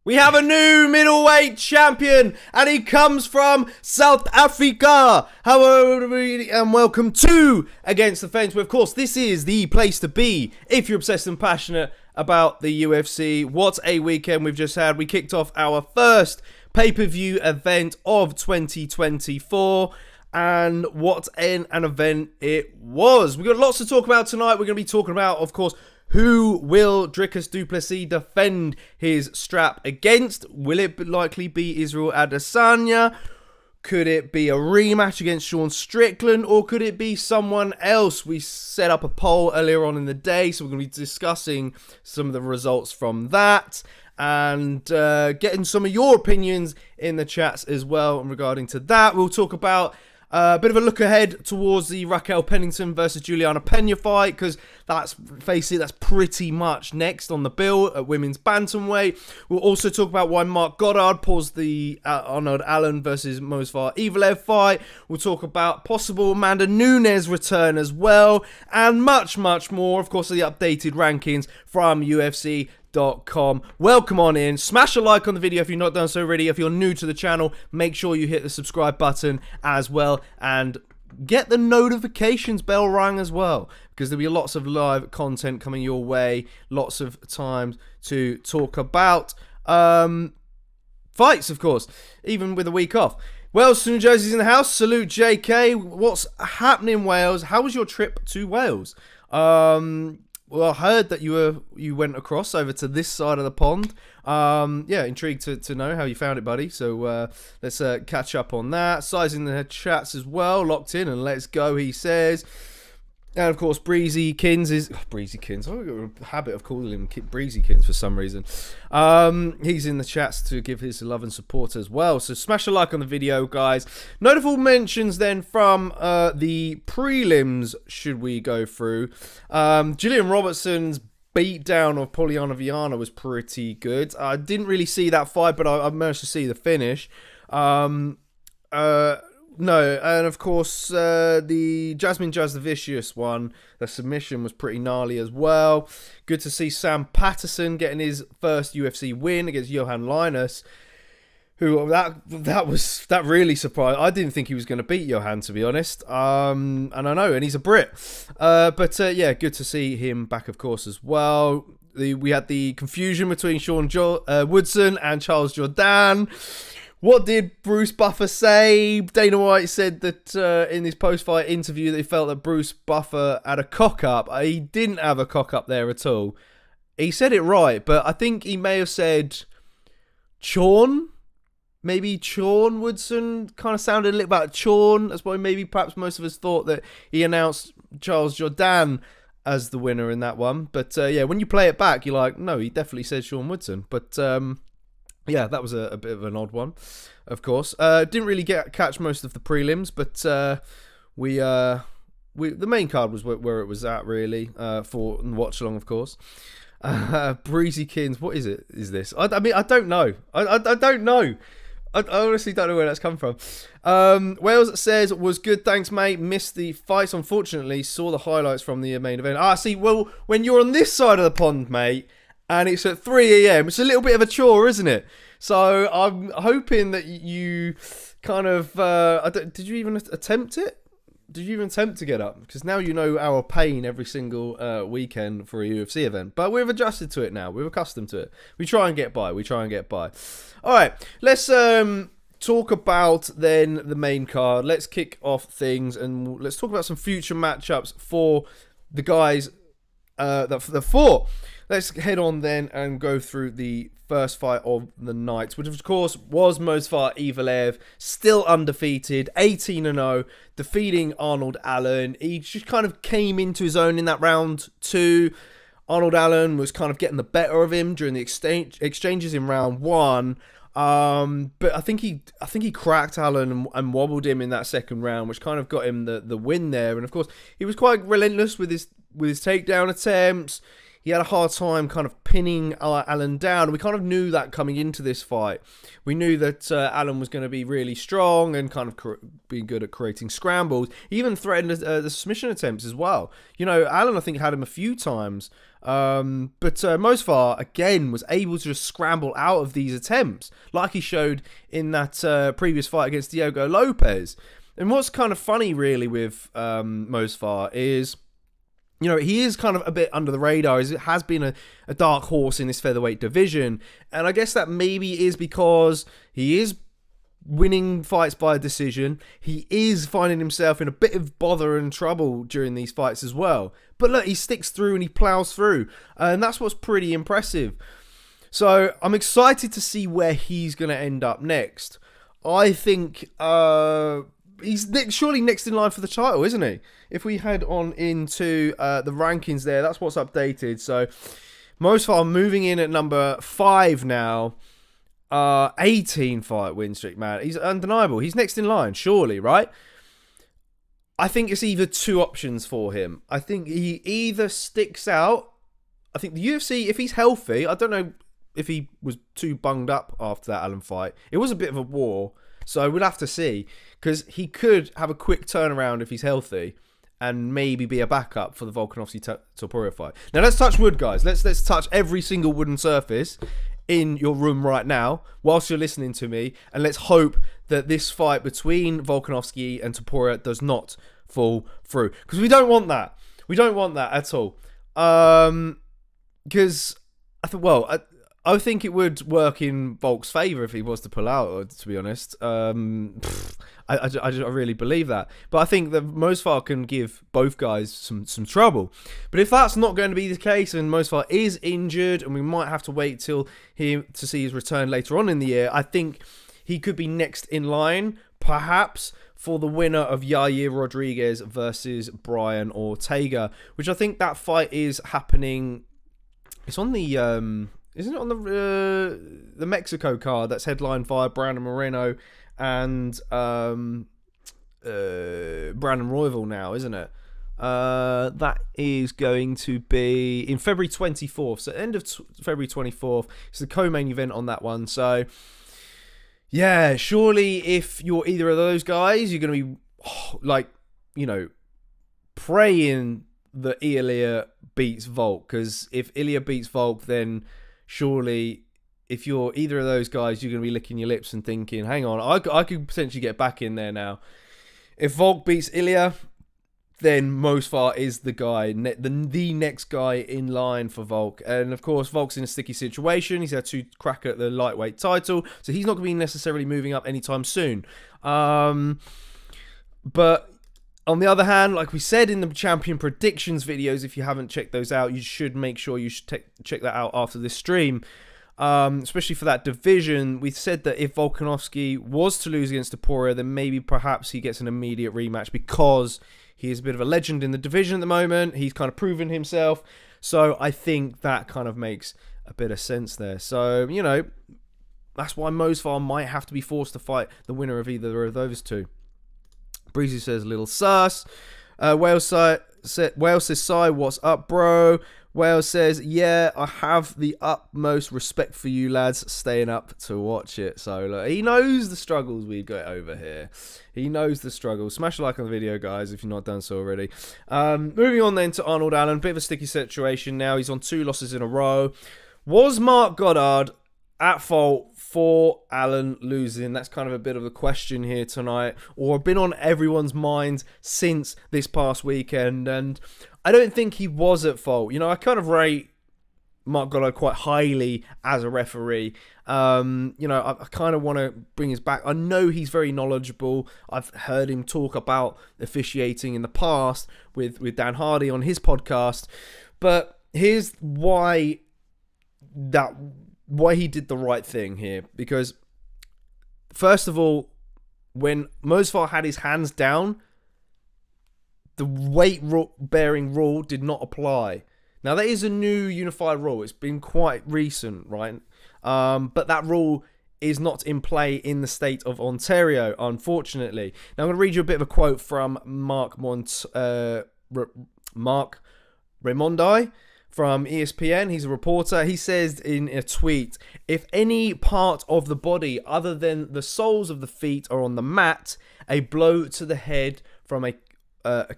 We have a new middleweight champion, and he comes from South Africa. Hello, everybody, and welcome to Against the Fence. Where, of course, this is the place to be if you're obsessed and passionate about the UFC. What a weekend we've just had. We kicked off our first pay-per-view event of 2024. And what an event it was. We've got lots to talk about tonight. We're going to be talking about, of course, who will Dricus du Plessis defend his strap against? Will it likely be Israel Adesanya? Could it be a rematch against Sean Strickland? Or could it be someone else? We set up a poll earlier on in the day, so we're going to be discussing some of the results from that. And getting some of your opinions in the chats as well regarding to that. We'll talk about a bit of a look ahead towards the Raquel Pennington versus Juliana Pena fight, because that's pretty much next on the bill at women's bantamweight. We'll also talk about why Mark Goddard paused the Arnold Allen versus Movsar Evloev fight. We'll talk about possible Amanda Nunes return as well, and much, much more. Of course, the updated rankings from UFC.com. Welcome on in. Smash a like on the video if you've not done so already. If you're new to the channel, make sure you hit the subscribe button as well, and get the notifications bell rung as well, because there'll be lots of live content coming your way, lots of time to talk about fights, of course, even with a week off. Wales, New Jersey's in the house. Salute JK. What's happening, Wales? How was your trip to Wales? Well, I heard that you went across over to this side of the pond. Yeah, intrigued to know how you found it, buddy. So let's catch up on that. Sizing the chats as well. Locked in and let's go, he says. And of course, Breezy Kins is... Breezy Kins. I've got a habit of calling him Breezy Kins for some reason. He's in the chats to give his love and support as well. So smash a like on the video, guys. Notable mentions then from the prelims, should we go through. Gillian Robertson's beatdown of Poliana Viana was pretty good. I didn't really see that fight, but I managed to see the finish. No, and of course, the Jasmine Jasudavicius one, the submission was pretty gnarly as well. Good to see Sam Patterson getting his first UFC win against Johan Linus, who that really surprised. I didn't think he was going to beat Johan, to be honest. And I know, and he's a Brit. But yeah, good to see him back, of course, as well. We had the confusion between Sean Woodson and Charles Jourdain. What did Bruce Buffer say? Dana White said that in his post-fight interview that he felt that Bruce Buffer had a cock-up. He didn't have a cock-up there at all. He said it right, but I think he may have said Chorn. Maybe Chorn Woodson. Kind of sounded a little bit Chorn. That's why perhaps most of us thought that he announced Charles Jourdain as the winner in that one. But yeah, when you play it back, you're like, no, he definitely said Sean Woodson. But... yeah, that was a bit of an odd one, of course. Didn't really catch most of the prelims, but the main card was where it was at, really, for the watch along, of course. Breezy Kins, what is it? Is this? I mean, I don't know. I don't know. I honestly don't know where that's come from. Wales says, was good, thanks, mate. Missed the fights, unfortunately. Saw the highlights from the main event. See, well, when you're on this side of the pond, mate, and it's at 3 a.m. It's a little bit of a chore, isn't it? So I'm hoping that you kind of... did you even attempt it? Did you even attempt to get up? Because now you know our pain every single weekend for a UFC event. But we've adjusted to it now. We're accustomed to it. We try and get by. All right. Let's talk about then the main card. Let's kick off things and let's talk about some future matchups for the guys that fought. Let's head on then and go through the first fight of the night, which of course was Movsar Evloev, still undefeated, 18-0, defeating Arnold Allen. He just kind of came into his own in that round 2. Arnold Allen was kind of getting the better of him during the exchanges in round 1. But I think he cracked Allen and wobbled him in that second round, which kind of got him the win there. And of course, he was quite relentless with his takedown attempts. he had a hard time kind of pinning Alan down. We kind of knew that coming into this fight. We knew that Alan was going to be really strong and kind of be good at creating scrambles. He even threatened the submission attempts as well. You know, Alan, I think, had him a few times. But Mosfar, again, was able to just scramble out of these attempts, like he showed in that previous fight against Diogo Lopez. And what's kind of funny, really, with Mosfar is, you know, he is kind of a bit under the radar. It has been a dark horse in this featherweight division. And I guess that maybe is because he is winning fights by decision. He is finding himself in a bit of bother and trouble during these fights as well. But look, he sticks through and he plows through. And that's what's pretty impressive. So I'm excited to see where he's going to end up next. I think he's surely next in line for the title, isn't he? If we head on into the rankings there, that's what's updated. So Mosfar moving in at number 5 now. 18 fight win streak, man. He's undeniable. He's next in line, surely, right? I think it's either two options for him. I think he either sticks out. I think the UFC, if he's healthy, I don't know if he was too bunged up after that Alan fight. It was a bit of a war, so we'll have to see. Because he could have a quick turnaround if he's healthy and maybe be a backup for the Volkanovski-Topuria fight. Now, let's touch wood, guys. Let's touch every single wooden surface in your room right now whilst you're listening to me, and let's hope that this fight between Volkanovski and Topuria does not fall through, because we don't want that. We don't want that at all. Because I think it would work in Volk's favour if he was to pull out, to be honest. I really believe that. But I think that Mosfar can give both guys some trouble. But if that's not going to be the case and Mosfar is injured and we might have to wait till to see his return later on in the year, I think he could be next in line, perhaps, for the winner of Yair Rodriguez versus Brian Ortega, which I think that fight is happening. It's on the isn't it on the Mexico card that's headlined via Brandon Moreno and Brandon Royval now, isn't it? That is going to be in February 24th. So end of February 24th. It's the co-main event on that one. So yeah, surely if you're either of those guys, you're going to be praying that Ilya beats Volk. Because if Ilya beats Volk, then surely if you're either of those guys, you're going to be licking your lips and thinking, hang on, I could potentially get back in there now. If Volk beats Ilya, then Mosfar is the guy, the next guy in line for Volk. And of course, Volk's in a sticky situation. He's had to crack at the lightweight title, so he's not going to be necessarily moving up anytime soon. But on the other hand, like we said in the champion predictions videos, if you haven't checked those out, you should make sure you should check that out after this stream. Especially for that division, we said that if Volkanovski was to lose against Topuria, then maybe perhaps he gets an immediate rematch because he is a bit of a legend in the division at the moment. He's kind of proven himself. So I think that kind of makes a bit of sense there. So, that's why Mosfar might have to be forced to fight the winner of either of those two. Breezy says, little sus. Wales says, Sai, what's up, bro? Wales says, yeah, I have the utmost respect for you lads staying up to watch it. So look, he knows the struggles we've got over here. He knows the struggles. Smash a like on the video, guys, if you've not done so already. Moving on then to Arnold Allen. Bit of a sticky situation now. He's on 2 losses in a row. Was Mark Goddard at fault for Allen losing? That's kind of a bit of a question here tonight, or been on everyone's minds since this past weekend, and I don't think he was at fault. I kind of rate Mark Goddard quite highly as a referee. I kind of want to bring his back. I know he's very knowledgeable. I've heard him talk about officiating in the past with Dan Hardy on his podcast, but here's why he did the right thing here. Because first of all, when Mosfar had his hands down, the weight-bearing rule did not apply. Now, that is a new unified rule. It's been quite recent, right? But that rule is not in play in the state of Ontario, unfortunately. Now, I'm going to read you a bit of a quote from Mark Raimondi from ESPN. He's a reporter. He says in a tweet, if any part of the body other than the soles of the feet are on the mat, a blow to the head from a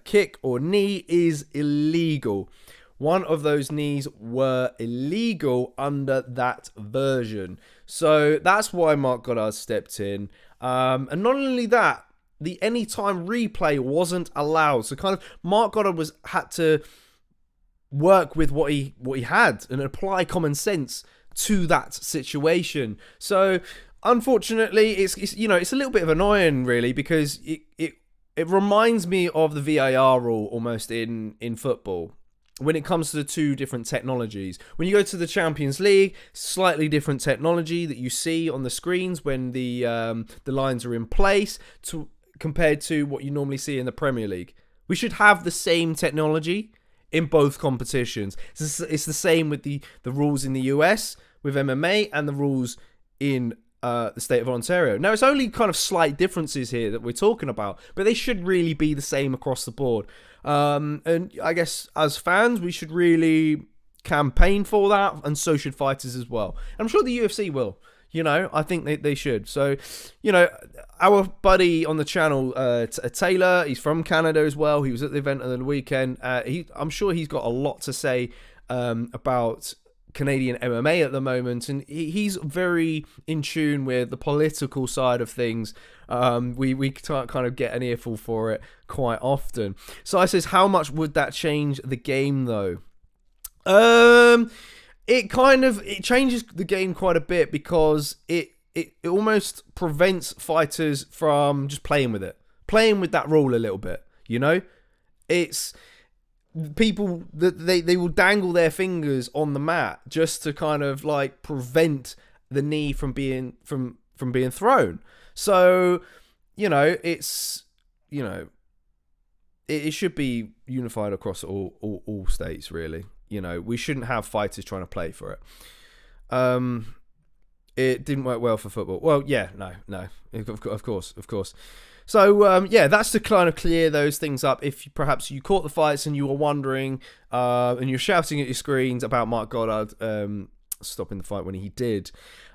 kick or knee is illegal. One of those knees were illegal under that version. So that's why Marc Goddard stepped in. And not only that, the anytime replay wasn't allowed. So kind of Marc Goddard had to work with what he had and apply common sense to that situation. So unfortunately, it's a little bit of annoying really, because it reminds me of the VAR rule almost in football when it comes to the two different technologies. When you go to the Champions League, slightly different technology that you see on the screens when the lines are in place compared to what you normally see in the Premier League. We should have the same technology in both competitions. It's the same with the rules in the US with MMA and the rules in the state of Ontario. Now, it's only kind of slight differences here that we're talking about, but they should really be the same across the board. And I guess as fans, we should really campaign for that, and so should fighters as well. And I'm sure the UFC will. I think they should. So, our buddy on the channel, Taylor, he's from Canada as well. He was at the event of the weekend. I'm sure he's got a lot to say about Canadian MMA at the moment, and he's very in tune with the political side of things. We can't kind of get an earful for it quite often. So I says, how much would that change the game though? It changes the game quite a bit, because it almost prevents fighters from just playing with that rule a little bit. It's people that they will dangle their fingers on the mat just to kind of like prevent the knee from being thrown. So it should be unified across all states really. We shouldn't have fighters trying to play for it. It didn't work well for football. Well, yeah, no, of course. So, that's to kind of clear those things up. If perhaps you caught the fights and you were wondering, and you're shouting at your screens about Marc Goddard stopping the fight when he did.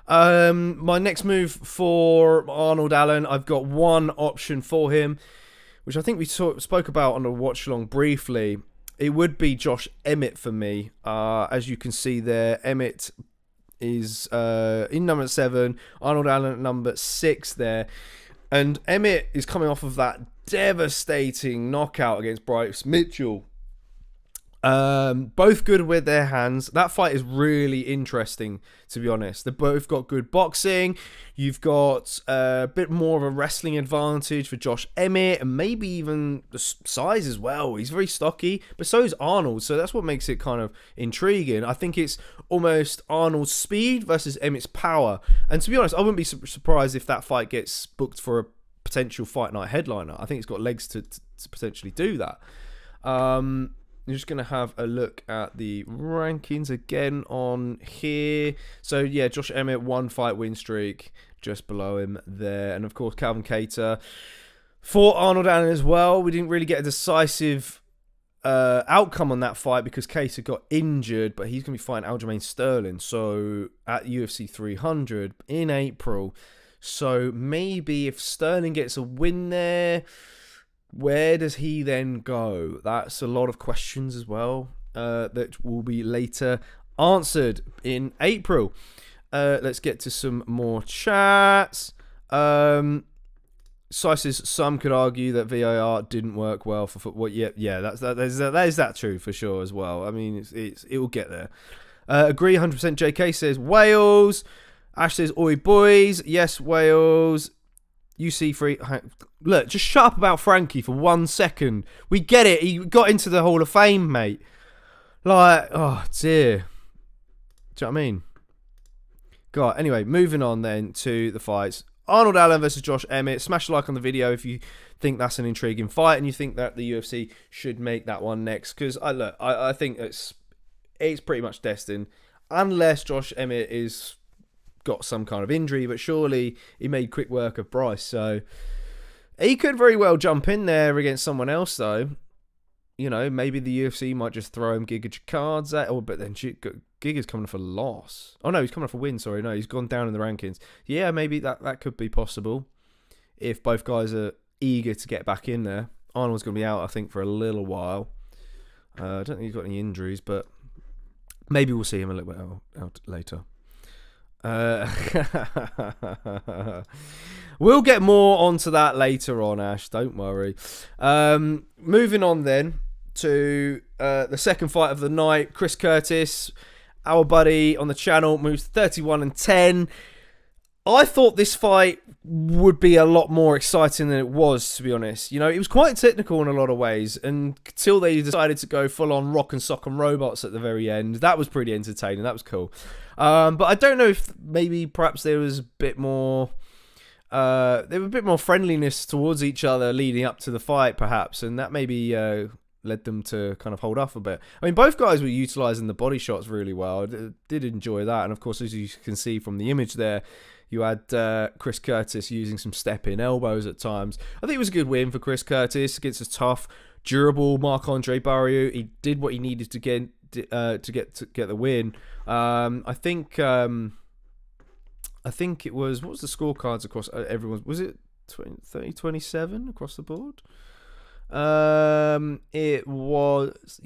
My next move for Arnold Allen, I've got one option for him, which I think we spoke about on the watch along briefly. It would be Josh Emmett for me. As you can see there, Emmett is in number 7, Arnold Allen at number 6 there. And Emmett is coming off of that devastating knockout against Bryce Mitchell. Both good with their hands. That fight is really interesting, to be honest. They've both got good boxing. You've got a bit more of a wrestling advantage for Josh Emmett, and maybe even the size as well. He's very stocky, but so is Arnold. So that's what makes it kind of intriguing. I think it's almost Arnold's speed versus Emmett's power. And to be honest, I wouldn't be surprised if that fight gets booked for a potential fight night headliner. I think it's got legs to potentially do that. I'm just going to have a look at the rankings again on here. So, yeah, Josh Emmett, 1 fight win streak, just below him there. And, of course, Calvin Kattar for Arnold Allen as well. We didn't really get a decisive outcome on that fight because Kattar got injured, but he's going to be fighting Aljamain Sterling. So, at UFC 300 in April. So, maybe if Sterling gets a win there, where does he then go? That's a lot of questions as well that will be later answered in April. Let's get to some more chats. Sices, some could argue that VAR didn't work well for football. Yeah, that is that true for sure as well. I mean, it will get there. Agree 100%. JK says Wales. Ash says oi boys. Yes, Wales. UC3, look, just shut up about Frankie for 1 second. We get it. He got into the Hall of Fame, mate. Like, oh dear. Do you know what I mean? God. Anyway, moving on then to the fights. Arnold Allen versus Josh Emmett. Smash a like on the video if you think that's an intriguing fight and you think that the UFC should make that one next. Because I think it's pretty much destined, unless Josh Emmett is got some kind of injury, but surely he made quick work of Bryce, so he could very well jump in there against someone else though. you know, maybe the UFC might just throw him Giga cards at, but then Giga's coming off a loss. Oh no, he's coming off a win. Sorry, no, he's gone down in the rankings. Yeah, maybe that could be possible if both guys are eager to get back in there. Arnold's going to be out, I think, for a little while. I don't think he's got any injuries, but maybe we'll see him a little bit out later. We'll get more onto that later on, Ash. Don't worry. Moving on then to the second fight of the night. Chris Curtis, our buddy on the channel, moves 31-10. I thought this fight would be a lot more exciting than it was, to be honest. You know, it was quite technical in a lot of ways until they decided to go full on rock and sock and robots at the very end. That was pretty entertaining. That was cool. But I don't know if maybe perhaps there was a bit more friendliness towards each other leading up to the fight, perhaps, and that maybe led them to kind of hold off a bit. I mean, both guys were utilising the body shots really well. I did enjoy that, and of course, as you can see from the image there, you had Chris Curtis using some step-in elbows at times. I think it was a good win for Chris Curtis against a tough, durable Marc-Andre Barriault. He did what he needed to get the win. I think it was, what was the scorecards across everyone's? Was it 30-27 across the board? It was,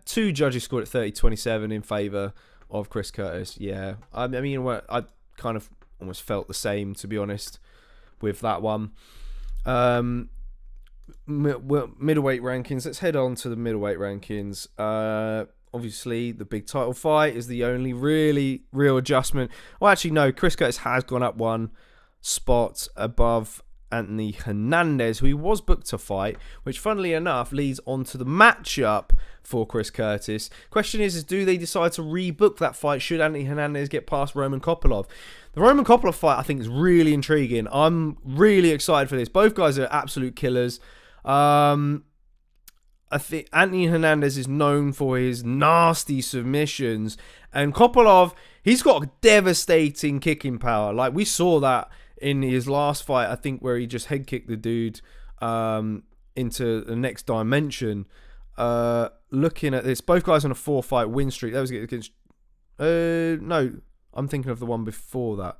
two judges scored at 30-27 in favour of Chris Curtis. Yeah, I mean, I kind of almost felt the same, to be honest, with that one. Middleweight rankings. Let's head on to the middleweight rankings. Obviously, the big title fight is the only really real adjustment. Well, actually, no. Chris Curtis has gone up one spot above Anthony Hernandez, who he was booked to fight, which, funnily enough, leads on to the matchup for Chris Curtis. Question is do they decide to rebook that fight should Anthony Hernandez get past Roman Kopylov? The Roman Kopylov fight, I think, is really intriguing. I'm really excited for this. Both guys are absolute killers. I think Anthony Hernandez is known for his nasty submissions, and Kopylov, he's got a devastating kicking power. Like, we saw that in his last fight, I think, where he just head kicked the dude into the next dimension. Looking at this, both guys on a 4-fight win streak. That was against no, I'm thinking of the one before that.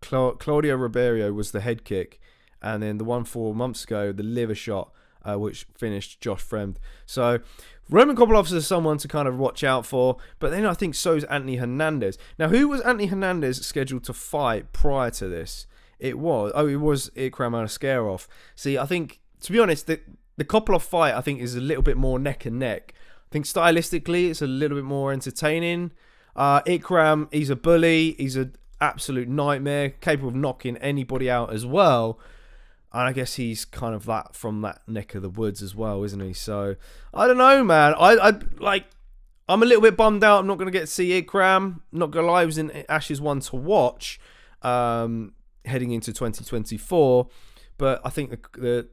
Claudio Ribeiro was the head kick, and then the one 4 months ago, the liver shot, which finished Josh Fremd. So Roman Kopylov is someone to kind of watch out for, but then I think so is Anthony Hernandez. Now, who was Anthony Hernandez scheduled to fight prior to this? It was Ikram Askarov. See, I think, to be honest, the Kopylov fight, I think, is a little bit more neck and neck. I think stylistically, it's a little bit more entertaining. Ikram, he's a bully. He's an absolute nightmare, capable of knocking anybody out as well. And I guess he's kind of that from that neck of the woods as well, isn't he? So, I don't know, man. I'm a little bit bummed out. I'm not going to get to see Ikram. Not going to lie, I was in Ash's one to watch heading into 2024. But I think the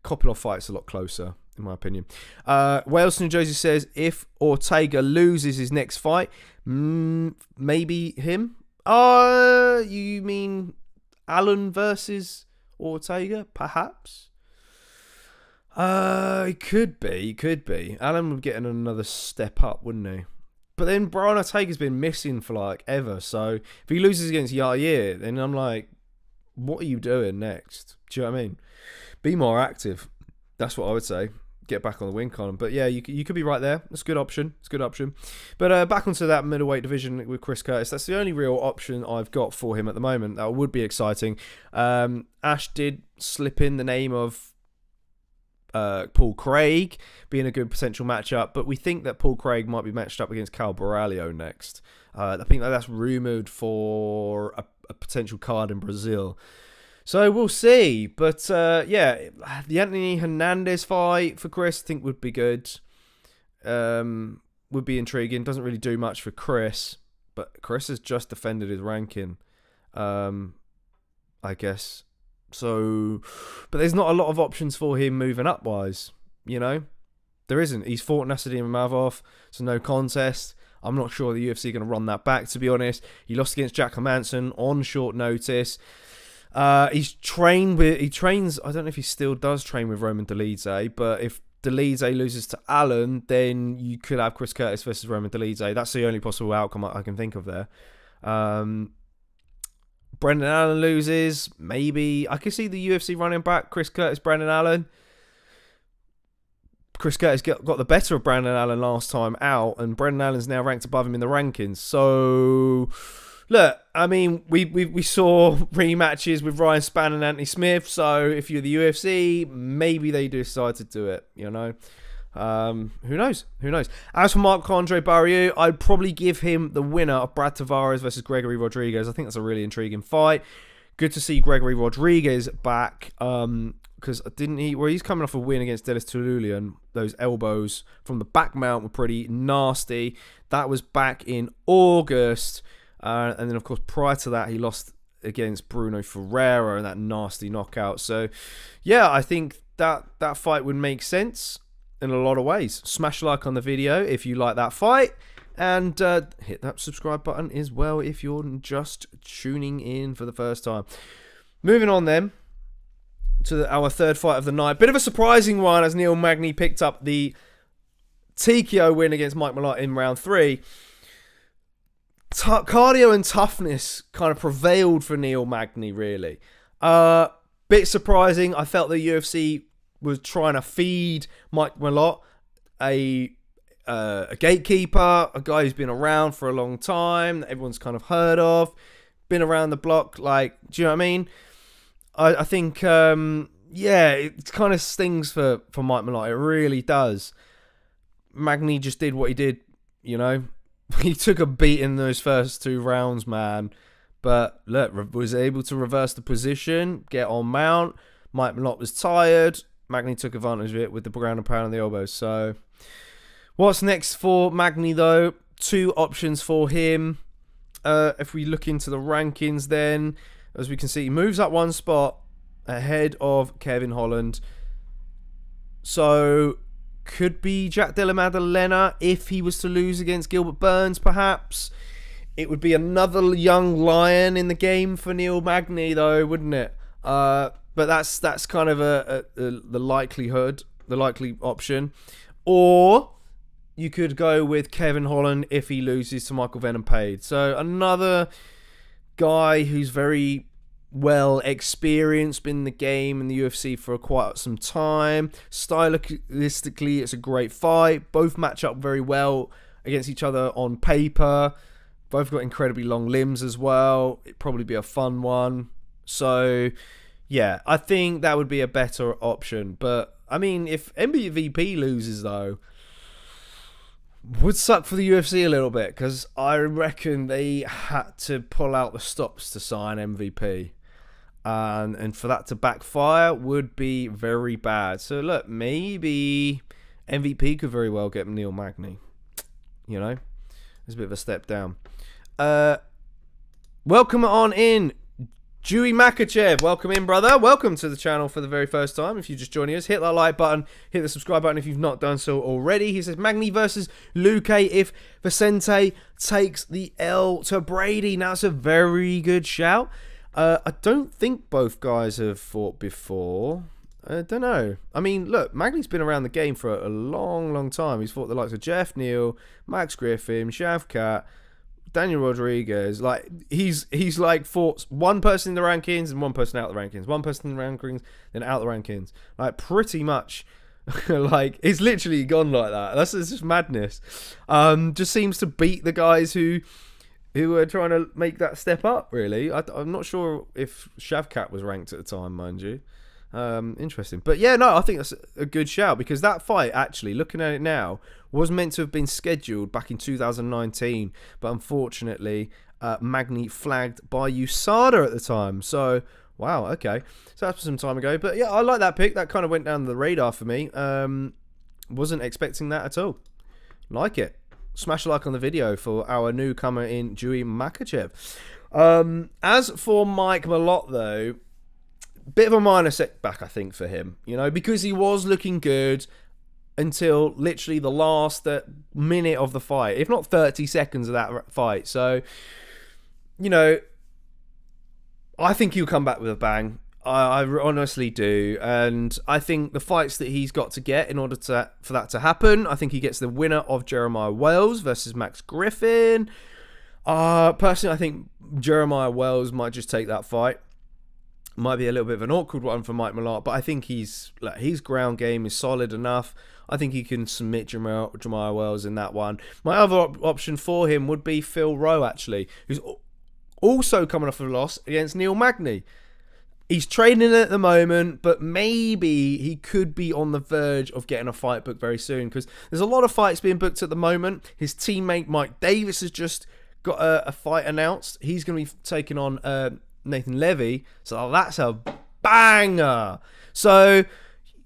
Kopylov fight's a lot closer, in my opinion. Wales, New Jersey says, if Ortega loses his next fight, maybe him? You mean Allen versus Ortega, perhaps? It could be. Allen would get another step up, wouldn't he? But then Brian Ortega's been missing for like ever, so if he loses against Yair, then I'm like, what are you doing next? Do you know what I mean? Be more active. That's what I would say. Get back on the win column. But yeah, you could be right there. It's a good option. But back onto that middleweight division with Chris Curtis. That's the only real option I've got for him at the moment. That would be exciting. Ash did slip in the name of Paul Craig being a good potential matchup, but we think that Paul Craig might be matched up against Cal Borralho next. I think that's rumoured for a potential card in Brazil. So we'll see. But the Anthony Hernandez fight for Chris I think would be good. Would be intriguing. Doesn't really do much for Chris, but Chris has just defended his ranking, I guess. So, but there's not a lot of options for him moving up-wise, you know? There isn't. He's fought Nassourdine Imavov, so no contest. I'm not sure the UFC are going to run that back, to be honest. He lost against Jack Hermansson on short notice. He trains, I don't know if he still does train with Roman Dolidze, but if Delize loses to Allen, then you could have Chris Curtis versus Roman Delize. That's the only possible outcome I can think of there. Brendan Allen loses. Maybe I could see the UFC running back Chris Curtis, Brendan Allen. Chris Curtis got the better of Brendan Allen last time out, and Brendan Allen's now ranked above him in the rankings. So, look, I mean, we saw rematches with Ryan Spann and Anthony Smith. So, if you're the UFC, maybe they decide to do it. You know, who knows? Who knows? As for Marc-Andre Barrieux, I'd probably give him the winner of Brad Tavares versus Gregory Rodriguez. I think that's a really intriguing fight. Good to see Gregory Rodriguez back. Because he's coming off a win against Dennis Turulian. Those elbows from the back mount were pretty nasty. That was back in August. And then, of course, prior to that, he lost against Bruno Ferreira in that nasty knockout. So, yeah, I think that fight would make sense in a lot of ways. Smash a like on the video if you like that fight. And hit that subscribe button as well if you're just tuning in for the first time. Moving on then to our third fight of the night. Bit of a surprising one as Neil Magny picked up the TKO win against Mike Malott in round 3. Cardio and toughness kind of prevailed for Neil Magny, really. Bit surprising. I felt the UFC was trying to feed Mike Malott a gatekeeper, a guy who's been around for a long time, that everyone's kind of heard of, been around the block. Like, do you know what I mean? I think, it kind of stings for Mike Malott. It really does. Magny just did what he did, you know. He took a beat in those first 2 rounds, man. But, look, was able to reverse the position, get on mount. Mike Malott was tired. Magny took advantage of it with the ground and pound on the elbows. So, what's next for Magny, though? 2 options for him. If we look into the rankings then, as we can see, he moves up 1 spot ahead of Kevin Holland. So, could be Jack Della Maddalena if he was to lose against Gilbert Burns, perhaps. It would be another young lion in the game for Neil Magny, though, wouldn't it? But that's kind of the likelihood, the likely option. Or you could go with Kevin Holland if he loses to Michael Venom Page. So another guy who's very well experienced, been in the game in the UFC for quite some time. Stylistically, it's a great fight. Both match up very well against each other on paper. Both got incredibly long limbs as well. It'd probably be a fun one. So, yeah, I think that would be a better option. But, I mean, if MVP loses, though, would suck for the UFC a little bit, because I reckon they had to pull out the stops to sign MVP. And for that to backfire would be very bad. So, look, maybe MVP could very well get Neil Magny. You know, it's a bit of a step down. Welcome on in, Dewey Makachev. Welcome in, brother. Welcome to the channel for the very first time. If you're just joining us, hit that like button, hit the subscribe button if you've not done so already. He says Magny versus Luque if Vicente takes the L to Brady. Now, it's a very good shout. I don't think both guys have fought before. I don't know. I mean, look, Magny's been around the game for a long, long time. He's fought the likes of Jeff Neal, Max Griffin, Shavkat, Daniel Rodriguez. Like, he's like fought one person in the rankings and one person out of the rankings. One person in the rankings, then out of the rankings. Like, pretty much, like, it's literally gone like that. It's just madness. Just seems to beat the guys who are trying to make that step up, really. I'm not sure if Shavkat was ranked at the time, mind you. Interesting. But yeah, no, I think that's a good shout, because that fight, actually, looking at it now, was meant to have been scheduled back in 2019, but unfortunately, Magny flagged by USADA at the time. So, wow, okay. So that's some time ago. But yeah, I like that pick. That kind of went down the radar for me. Wasn't expecting that at all. Like it. Smash a like on the video for our newcomer in Dewey Makachev. As for Mike Malott, though, bit of a minor setback, I think, for him. You know, because he was looking good until literally the last minute of the fight, if not 30 seconds of that fight. So, you know, I think he'll come back with a bang. I honestly do, and I think the fights that he's got to get in order for that to happen, I think he gets the winner of Jeremiah Wells versus Max Griffin. Personally, I think Jeremiah Wells might just take that fight. Might be a little bit of an awkward one for Mike Malott, but I think his ground game is solid enough. I think he can submit Jeremiah Wells in that one. My other option for him would be Phil Rowe, actually, who's also coming off a loss against Neil Magny. He's training at the moment, but maybe he could be on the verge of getting a fight booked very soon, because there's a lot of fights being booked at the moment. His teammate Mike Davis has just got a fight announced. He's going to be taking on Nathan Levy, so that's a banger. So,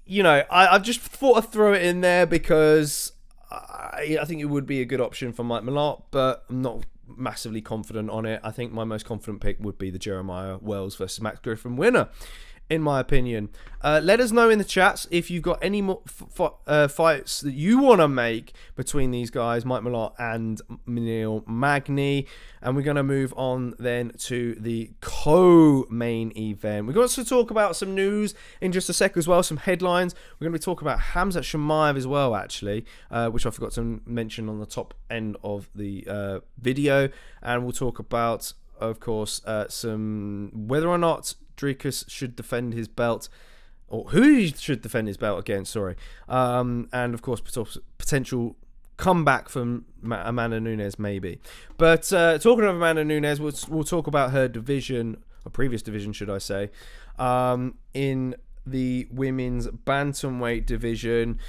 I've just thought I'd throw it in there because I think it would be a good option for Mike Malott, but I'm not massively confident on it. I think my most confident pick would be the Jeremiah Wells versus Max Griffin winner, in my opinion. Let us know in the chats if you've got any more fights that you want to make between these guys, Mike Malott and Neil Magny. And we're going to move on then to the co-main event. We've got to talk about some news in just a sec as well, some headlines. We're going to be talking about Khamzat Chimaev as well, actually, which I forgot to mention on the top end of the video. And we'll talk about, of course, some whether or not Dricus should defend his belt, or who he should defend his belt against, and of course potential comeback from Amanda Nunes maybe. But talking of Amanda Nunes, we'll talk about her division, or previous division should I say, in the women's bantamweight division.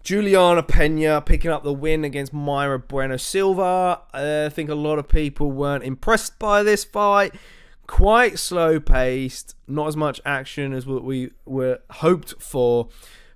Juliana Pena picking up the win against Mayra Bueno Silva. I think a lot of people weren't impressed by this fight. Quite slow paced, not as much action as what we were hoped for.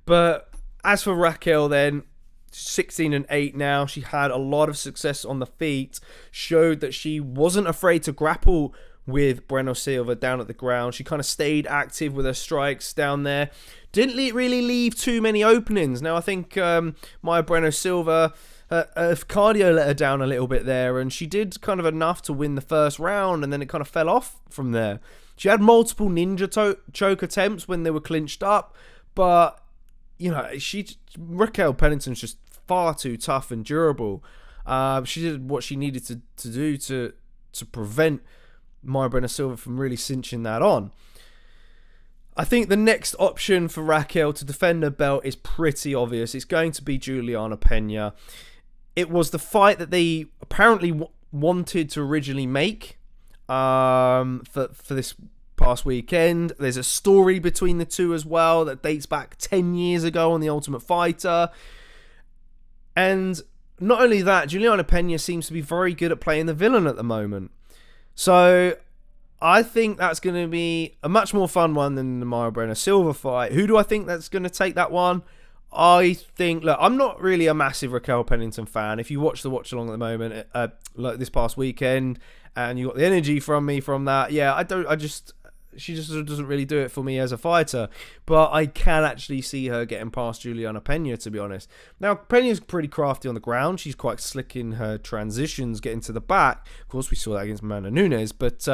But as for Raquel then, 16-8 now. She had a lot of success on the feet, showed that she wasn't afraid to grapple with Bueno Silva down at the ground. She kind of stayed active with her strikes down there. Didn't really leave too many openings. Now I think Mayra Bueno Silva, cardio let her down a little bit there, and she did kind of enough to win the first round, and then it kind of fell off from there. She had multiple ninja choke attempts when they were clinched up, but Raquel Pennington's just far too tough and durable. She did what she needed to do to prevent Mayra Bueno Silva from really cinching that on. I think the next option for Raquel to defend her belt is pretty obvious. It's going to be Juliana Pena. It was the fight that they apparently wanted to originally make for this past weekend. There's a story between the two as well that dates back 10 years ago on The Ultimate Fighter. And not only that, Juliana Pena seems to be very good at playing the villain at the moment. So I think that's going to be a much more fun one than the Mayra Bueno Silva fight. Who do I think that's going to take that one? I think, look, I'm not really a massive Raquel Pennington fan. If you watch the watch along at the moment, like this past weekend, and you got the energy from me from that, she just doesn't really do it for me as a fighter. But I can actually see her getting past Juliana Pena, to be honest. Now, Pena's pretty crafty on the ground. She's quite slick in her transitions, getting to the back. Of course, we saw that against Amanda Nunes. But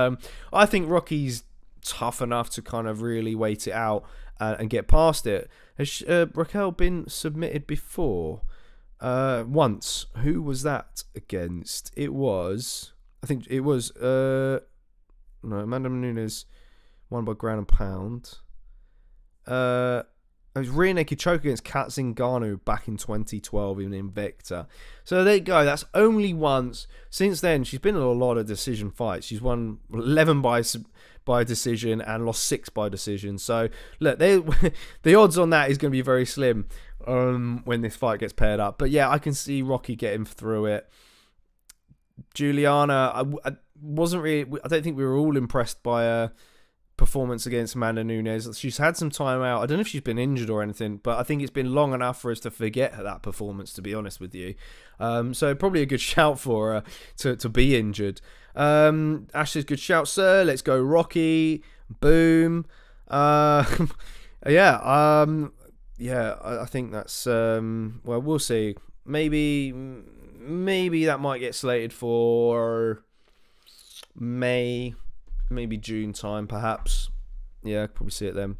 I think Rocky's tough enough to kind of really wait it out and get past it. Has Raquel been submitted before? Once. Who was that against? It was... I think it was... no, Amanda Nunes... won by ground and pound. It was rear naked choke against Kat Zingano back in 2012 in Invicta. So there you go. That's only once. Since then, she's been in a lot of decision fights. She's won 11 by decision and lost 6 by decision. So look, the odds on that is going to be very slim when this fight gets paired up. But yeah, I can see Rocky getting through it. Juliana, I wasn't really. I don't think we were all impressed by her performance against Amanda Nunes. She's had some time out. I don't know if she's been injured or anything, but I think it's been long enough for us to forget that performance, to be honest with you. So probably a good shout for her to be injured. Ashley's good shout, sir. Let's go Rocky. Boom. I think that's well, we'll see. Maybe that might get slated for May, maybe June time, perhaps. Yeah, I could probably see it then.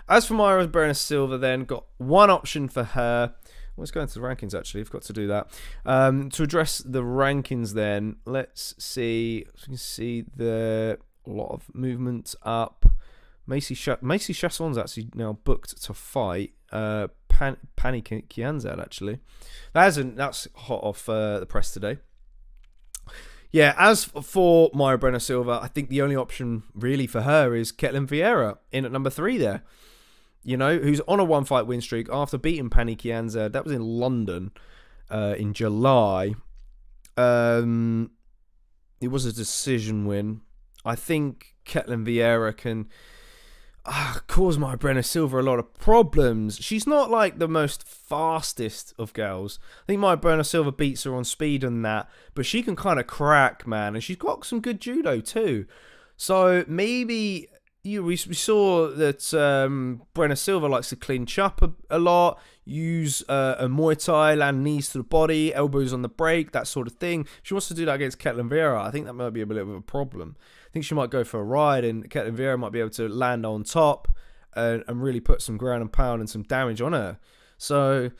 As for Myra Silva, then got one option for her. Let's go into the rankings, actually. I've got to do that. To address the rankings, then, let's see. So you can see a lot of movement up. Macy Chasson's actually now booked to fight Pani Kianzad, actually. That's hot off the press today. Yeah, as for Myra Silva, I think the only option really for her is Ketlen Vieira in at number 3 there. You know, who's on a 1-fight win streak after beating Pani Kianzad. That was in London in July. It was a decision win. I think Ketlen Vieira can cause Myra Silva a lot of problems. She's not like the most fastest of girls. I think Myra Silva beats her on speed and that, but she can kind of crack, man. And she's got some good judo too. So maybe... We saw that Brenna Silva likes to clinch up a lot, use a Muay Thai, land knees to the body, elbows on the break, that sort of thing. She wants to do that against Ketlen Vieira. I think that might be a bit of a problem. I think she might go for a ride, and Ketlen Vieira might be able to land on top and really put some ground and pound and some damage on her. So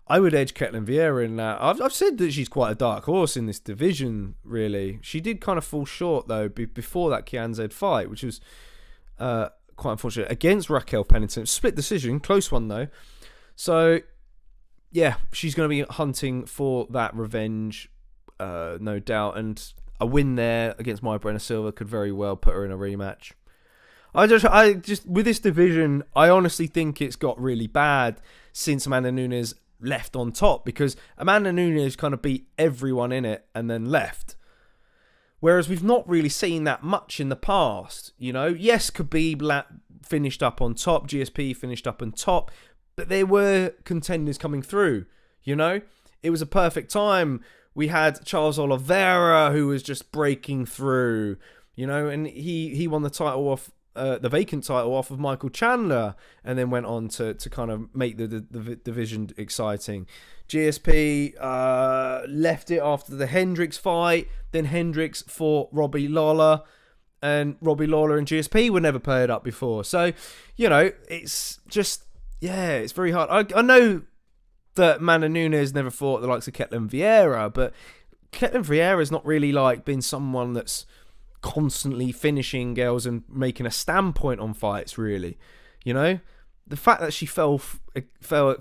I would edge Ketlen Vieira in that. I've said that she's quite a dark horse in this division, really. She did kind of fall short, though, before that Kianzad fight, which was... quite unfortunate against Raquel Pennington. Split decision, close one though. So yeah, she's going to be hunting for that revenge, no doubt, and a win there against Myra Silva could very well put her in a rematch. I just with this division, I honestly think it's got really bad since Amanda Nunes left on top, because Amanda Nunes kind of beat everyone in it and then left. Whereas we've not really seen that much in the past, you know. Yes, Khabib finished up on top, GSP finished up on top, but there were contenders coming through, you know. It was a perfect time. We had Charles Oliveira, who was just breaking through, you know, and he won the title off, the vacant title off of Michael Chandler, and then went on to kind of make the division exciting. GSP left it after the Hendricks fight. Then Hendricks fought Robbie Lawler, and Robbie Lawler and GSP were never paired up before. So, you know, it's just, yeah, it's very hard. I know that Amanda Nunes never fought the likes of Ketlen Vieira, but Ketlen Vieira's not really like been someone that's constantly finishing girls and making a standpoint on fights, really. You know, the fact that she fell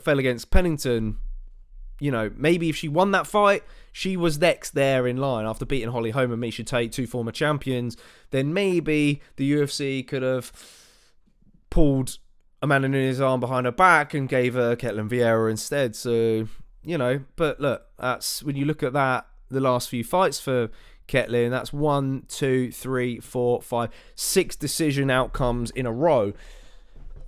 against Pennington, you know, maybe if she won that fight, she was next there in line after beating Holly Holm and Miesha Tate, 2 former champions, then maybe the UFC could have pulled Amanda Nunes' arm behind her back and gave her Ketlen Vieira instead. So, you know, but look, that's when you look at that, the last few fights for Ketlen, that's 1, 2, 3, 4, 5, 6 decision outcomes in a row.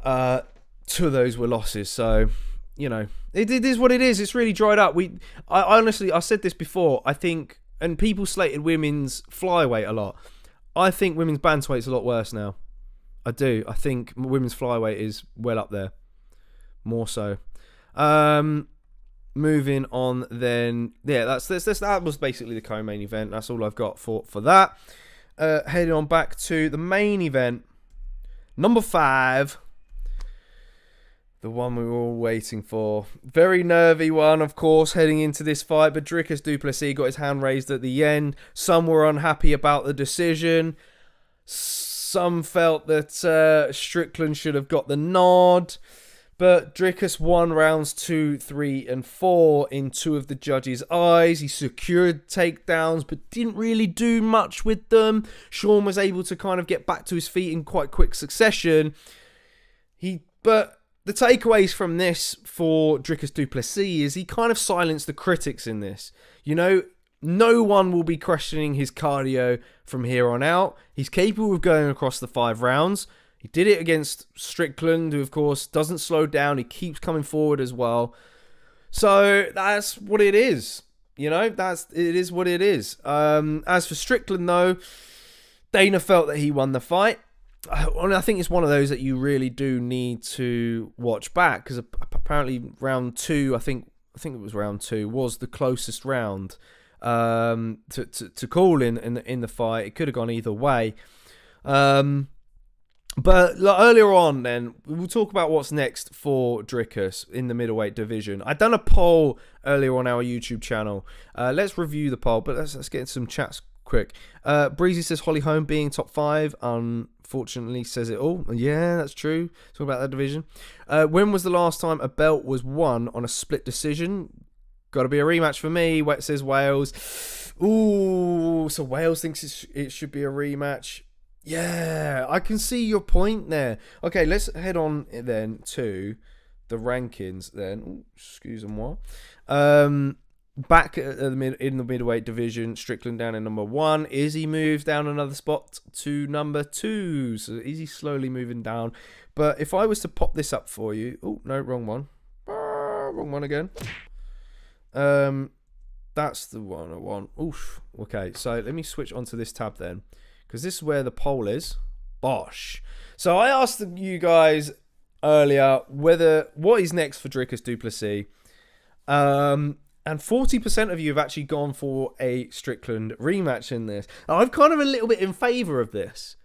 2 of those were losses. So, you know, it is what it is. It's really dried up. I honestly, I said this before, I think, and people slated women's flyweight a lot. I think women's bantamweight's a lot worse now. I do. I think women's flyweight is well up there. More so. Moving on then. Yeah, that was basically the co-main event. That's all I've got for that. Heading on back to the main event. Number 5. The one we were all waiting for. Very nervy one, of course, heading into this fight. But Dricus du Plessis got his hand raised at the end. Some were unhappy about the decision. Some felt that Strickland should have got the nod. But Dricus won rounds 2, 3, and 4 in 2 of the judges' eyes. He secured takedowns, but didn't really do much with them. Sean was able to kind of get back to his feet in quite quick succession. But the takeaways from this for Dricus du Plessis is he kind of silenced the critics in this. You know, no one will be questioning his cardio from here on out. He's capable of going across the 5 rounds. He did it against Strickland, who, of course, doesn't slow down. He keeps coming forward as well. So that's what it is. You know, it is what it is. As for Strickland, though, Dana felt that he won the fight. I think it's one of those that you really do need to watch back, because apparently round 2, I think it was round 2, was the closest round to call in the fight. It could have gone either way. But earlier on, then we'll talk about what's next for Dricus in the middleweight division. I done a poll earlier on our YouTube channel. Let's review the poll, but let's get into some chats quick. Breezy says Holly Holm being top 5, unfortunately says it all. Yeah, that's true. Talk about that division. When was the last time a belt was won on a split decision? Got to be a rematch for me. Says Wales. Ooh, so Wales thinks it should be a rematch. Yeah, I can see your point there. Okay, let's head on then to the rankings then. Ooh, excuse-moi. Back in the middleweight division, Strickland down in number 1. Izzy moves down another spot to number 2. So Izzy slowly moving down. But if I was to pop this up for you... Oh, no, wrong one. Wrong one again. That's the one I want. Oof. Okay, so let me switch onto this tab then. Because this is where the poll is. Bosh. So I asked you guys earlier what is next for Dricus du Plessis. And 40% of you have actually gone for a Strickland rematch in this. Now, I'm kind of a little bit in favour of this.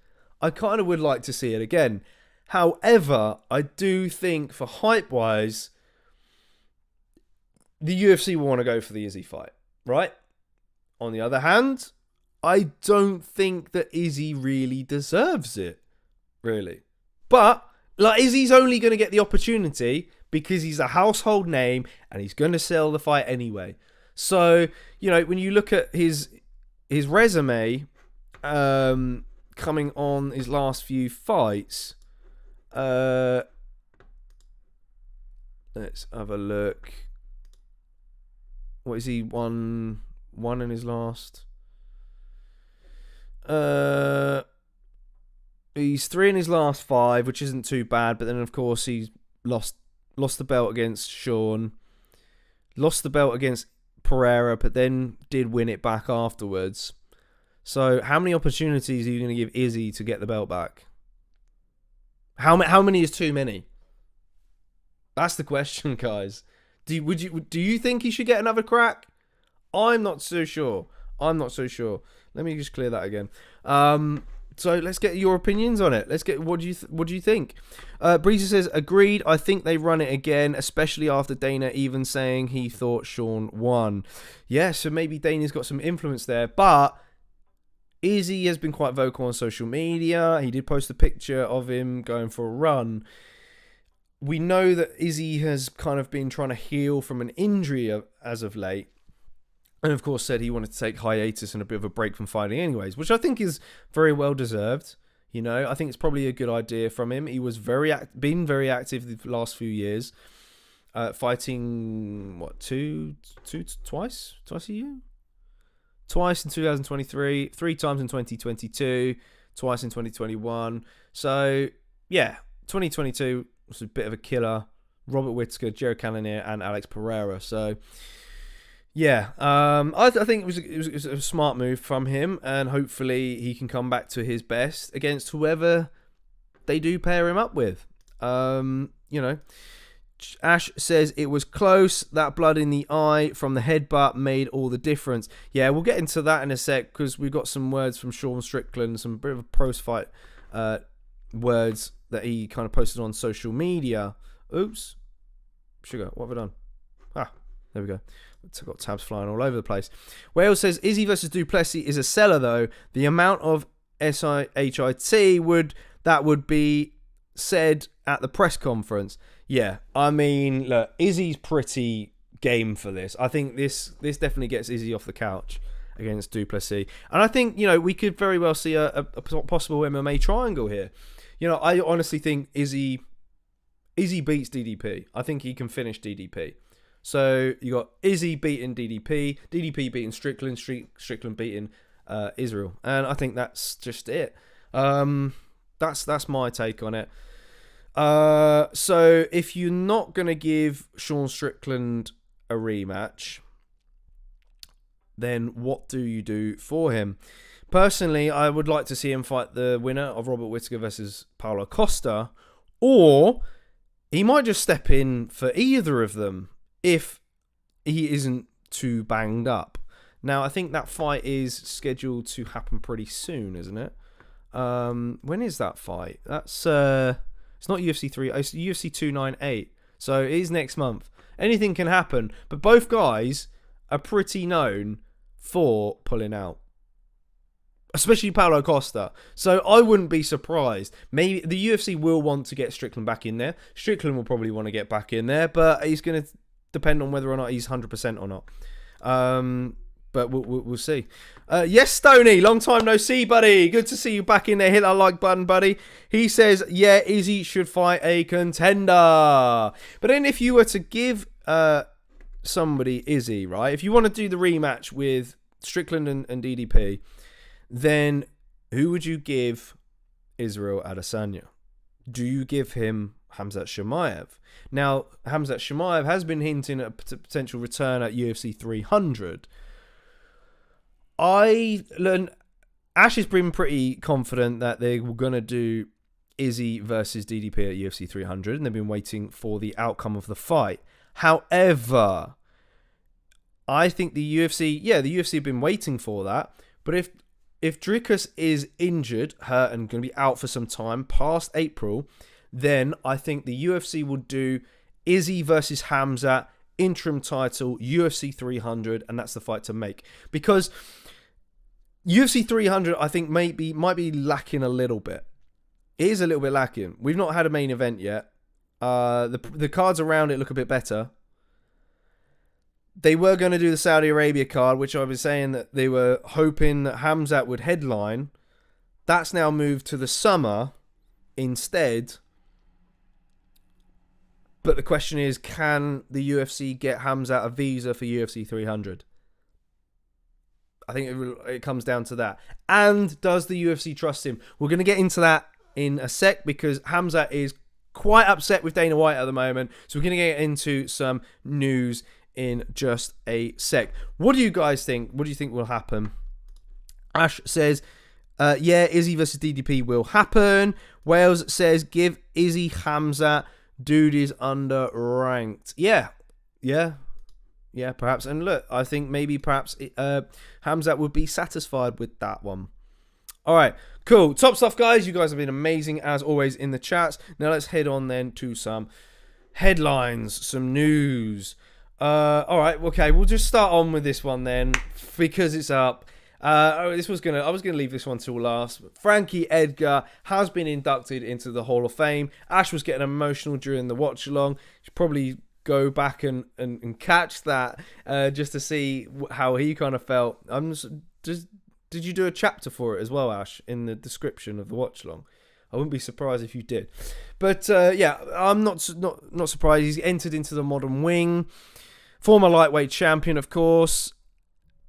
I kind of would like to see it again. However, I do think for hype-wise, the UFC will want to go for the Izzy fight, right? On the other hand, I don't think that Izzy really deserves it, really. But Izzy's only going to get the opportunity because he's a household name and he's going to sell the fight anyway. So, when you look at his resume coming on his last few fights, let's have a look. What is he won in his last? He's 3 in his last 5, which isn't too bad. But then, of course, he's lost the belt against Sean, lost the belt against Pereira, but then did win it back afterwards. So, how many opportunities are you going to give Izzy to get the belt back? How many is too many? That's the question, guys. Do you think he should get another crack? I'm not so sure. Let me just clear that again. So let's get your opinions on it. What do you think? Breezy says agreed. I think they run it again, especially after Dana even saying he thought Sean won. Yeah, so maybe Dana's got some influence there, but Izzy has been quite vocal on social media. He did post a picture of him going for a run. We know that Izzy has kind of been trying to heal from an injury as of late. And of course said he wanted to take hiatus and a bit of a break from fighting anyways, which I think is very well deserved. I think it's probably a good idea from him. He was been very active the last few years, fighting twice a year, twice in 2023, 3 times in 2022, twice in 2021. So yeah, 2022 was a bit of a killer. Robert Whittaker, Jared Cannonier, and Alex Pereira. So. Yeah, I think it was a smart move from him, and hopefully he can come back to his best against whoever they do pair him up with. Ash says it was close. That blood in the eye from the headbutt made all the difference. Yeah, we'll get into that in a sec because we've got some words from Sean Strickland, some bit of a post-fight words that he kind of posted on social media. Oops, sugar, what have I done? There we go. I've got tabs flying all over the place. Wales says Izzy versus du Plessis is a seller though. The amount of SIHIT would be said at the press conference. Yeah, I mean, look, Izzy's pretty game for this. I think this definitely gets Izzy off the couch against du Plessis. And I think, we could very well see a possible MMA triangle here. I honestly think Izzy beats DDP. I think he can finish DDP. So you got Izzy beating DDP beating Strickland, Strickland beating Israel, and I think that's just it. That's my take on it. So if you're not gonna give Sean Strickland a rematch, then what do you do for him? Personally, I would like to see him fight the winner of Robert Whittaker versus Paulo Costa, or he might just step in for either of them if he isn't too banged up. Now, I think that fight is scheduled to happen pretty soon, isn't it? When is that fight? That's it's not UFC 3. It's UFC 298. So it is next month. Anything can happen, but both guys are pretty known for pulling out, especially Paulo Costa. So I wouldn't be surprised. Maybe the UFC will want to get Strickland back in there. Strickland will probably want to get back in there, but he's going to depend on whether or not he's 100% or not. But we'll see. Yes, Stoney, long time no see, buddy. Good to see you back in there. Hit that like button, buddy. He says, yeah, Izzy should fight a contender. But then if you were to give somebody Izzy, right? If you want to do the rematch with Strickland and DDP, then who would you give Israel Adesanya? Do you give him Khamzat Chimaev? Now, Khamzat Chimaev has been hinting at a potential return at UFC 300. Ash has been pretty confident that they were going to do Izzy versus DDP at UFC 300, and they've been waiting for the outcome of the fight. However, I think the UFC have been waiting for that, but if Dricus is injured, hurt, and going to be out for some time past April, then I think the UFC will do Izzy versus Khamzat, interim title, UFC 300, and that's the fight to make. Because UFC 300, I think, might be lacking a little bit. It is a little bit lacking. We've not had a main event yet. The cards around it look a bit better. They were going to do the Saudi Arabia card, which I was saying that they were hoping that Khamzat would headline. That's now moved to the summer instead. But the question is, can the UFC get Khamzat a visa for UFC 300? I think it comes down to that. And does the UFC trust him? We're going to get into that in a sec because Khamzat is quite upset with Dana White at the moment. So we're going to get into some news in just a sec. What do you guys think? What do you think will happen? Ash says, yeah, Izzy versus DDP will happen. Wales says, give Izzy Khamzat. Dude is underranked. Yeah, perhaps. And look, I think perhaps Khamzat would be satisfied with that one. All right, cool. Top stuff, guys. You guys have been amazing, as always, in the chats. Now let's head on then to some headlines, some news. All right, okay. We'll just start on with this one then, because it's up. I was gonna leave this one till last. Frankie Edgar has been inducted into the Hall of Fame. Ash was getting emotional during the watch along. Should probably go back and catch that just to see how he kind of felt. Did you do a chapter for it as well, Ash, in the description of the watch along? I wouldn't be surprised if you did. But yeah, I'm not surprised. He's entered into the modern wing. Former lightweight champion, of course.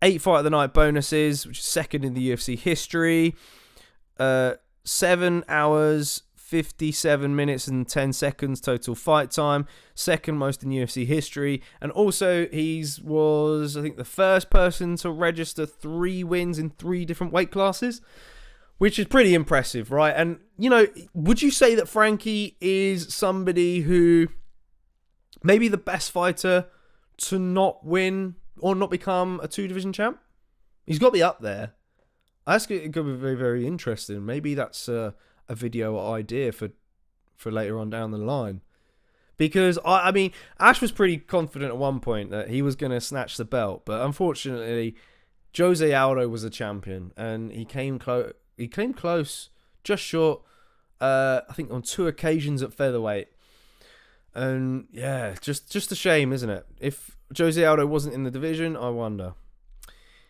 8 fight of the night bonuses, which is second in the UFC history. 7 hours, 57 minutes and 10 seconds total fight time. Second most in UFC history. And also, he was, I think, the first person to register 3 wins in 3 different weight classes, which is pretty impressive, right? And, you know, would you say that Frankie is somebody who maybe the best fighter to not win or not become a 2-division champ? He's got to be up there. I think it could be very, very interesting. Maybe that's a video idea for later on down the line. Because, I mean, Ash was pretty confident at one point that he was going to snatch the belt. But unfortunately, Jose Aldo was a champion. And he came close. He came close, just short, I think on 2 occasions at featherweight. And, yeah, just a shame, isn't it? If Jose Aldo wasn't in the division, I wonder.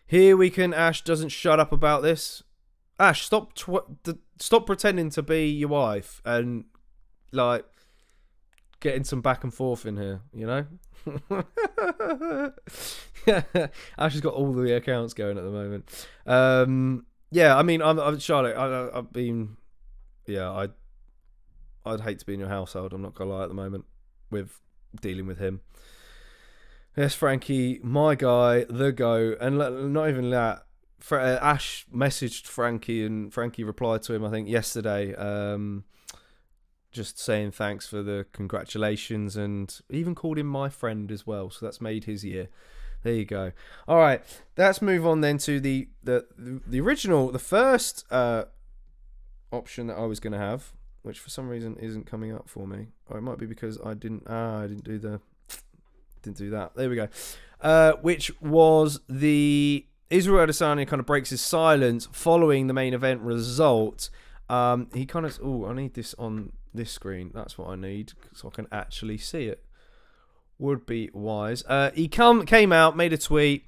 Here we can, Ash doesn't shut up about this. Ash, stop pretending to be your wife and, like, getting some back and forth in here, you know? Ash has got all the accounts going at the moment. Yeah, I mean, I'm Charlotte. I've been, yeah, I'd hate to be in your household. I'm not gonna lie at the moment with dealing with him. Yes, Frankie, my guy, the go, and not even that. Ash messaged Frankie, and Frankie replied to him, I think, yesterday, just saying thanks for the congratulations, and even called him my friend as well. So that's made his year. There you go. All right, let's move on then to the original, the first option that I was going to have, which for some reason isn't coming up for me. Or it might be because I didn't do that. There we go. Which was the Israel Adesanya kind of breaks his silence following the main event result. He kind of, I need this on this screen. That's what I need so I can actually see it. Would be wise. He came out, made a tweet.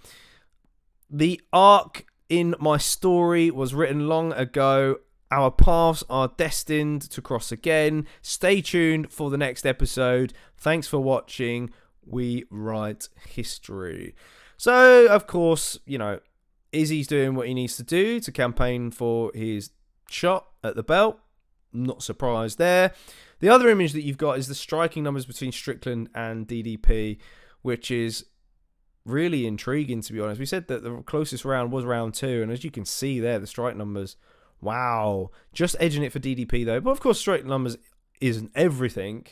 The arc in my story was written long ago. Our paths are destined to cross again. Stay tuned for the next episode. Thanks for watching. We write history. So, of course, Izzy's doing what he needs to do to campaign for his shot at the belt. Not surprised there. The other image that you've got is the striking numbers between Strickland and DDP, which is really intriguing, to be honest. We said that the closest round was round 2, and as you can see there, the strike numbers, wow. Just edging it for DDP, though. But, of course, strike numbers isn't everything